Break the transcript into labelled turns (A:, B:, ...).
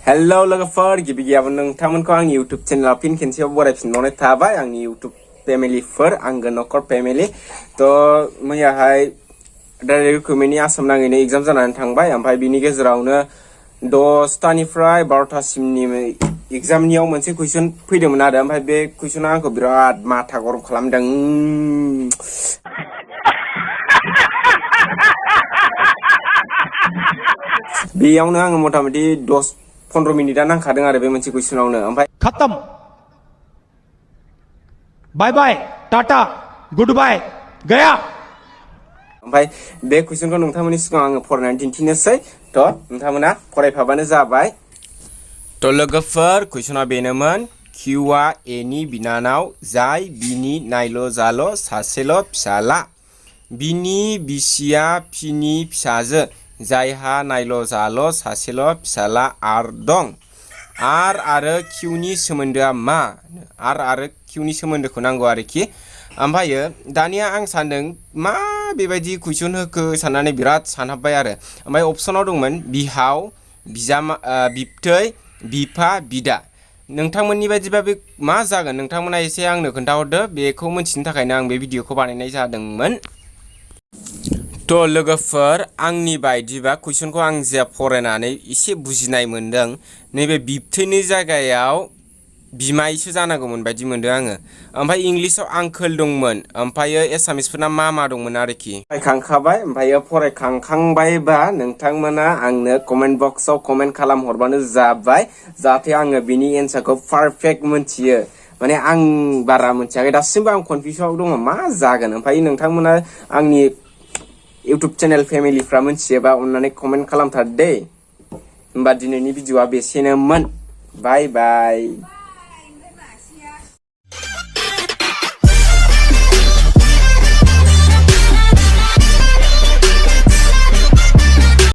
A: Hello लोगोफोर गिबि गिबियावनो नोंथांमोनखौ आंनि YouTube चेनेलाव फिन खेनसेयाव बरायफिनबावनाय थाबाय आंनि YouTube फेमिलिफोर आंगो नखर फेमिलि तो मैयाहाय डाइरेक्ट रिक्रुटमेन्टनि आसाम नाङैनो एग्जाम जानानै थांबाय ओमफ्राय बिनि गेजेरावनो 10टानिफ्राय 12टासिमनि एग्जामनियाव मोनसे कुइसन फैदोंमोन आरो ओमफ्राय बे कुइसना आंखौ बिराद माथा गरम खालामदों बेयावनो आङो मथा-मथि 10-15 मिनिटा नांखादों आरो बे मोनसे कुइसनावनो ओमफ्राय
B: खत्म बाय बाय टाटा गुड बाय गया
A: ओमफ्राय बे कुइसनखौ नोंथांमोननि सिगाङाव आङो फरायनानै दिन्थिनोसै थ' नोंथांमोना फरायफाबानो जाबाय थ' लोगोफोर कुइसना बेनोमोन किउआ एनि बिनानाव जाय बिनि नायल' जाल' सासेल' फिसाला बिनि बिसिया फिनि फिसाजो जायहा नायल' जाल' सासेल' फिसाला आर दं आरो किउनि सोमोन्दोआ मा आरो किउनि सोमोन्दोखौ नांगौ आरोखि ओमफ्रायो दानिया आं सानदों मा बेबायदि कुइसन होखो साननानै बिराद सानहाबबाय आरो ओमफ्राय अपसनाव दंमोन बिहाव बिबथै बिफा बिदा नोंथांमोननि बायदिबा बे मा जागोन नोंथांमोना एसे आंनो खोन्थाहरदो बेखौ मिथिनो थाखायनो आं बे भिडिअखौ बानायनाय जादोंमोन थ' लोगोफोर आंनि बायदिबा कुइसनखौ आं जे फरायनानै एसे बुजिनाय मोनदों नैबे बिबथैनि जायगायाव बिमायसो जानांगौमोन बायदि मोनदों आङो ओमफ्राय इंलिशाव आंकोल दंमोन ओमफ्रायो एसामिसफोरना मा दंमोन आरोखि फरायखांखाबाय ओमफ्रायो फरायखांखांबायबा नोंथांमोना आंनो कमेन्ट बक्सआव कमेन्ट खालामहरबानो जाबाय जाहाथे आङो बिनि एन्सारखौ पारफेक्ट मोनथियो माने आं बारा मोनथियाखै दासिमबो आं कनफिउसआव दङ मा जागोन ओमफ्राय नोंथांमोना आंनि YouTube चेनेल फेमिलिफ्रा मोनथियोबा अननानै कमेन्ट खालामथार दे होमबा दिनैनि भिडिअआ बेसेनोमोन बाय बाय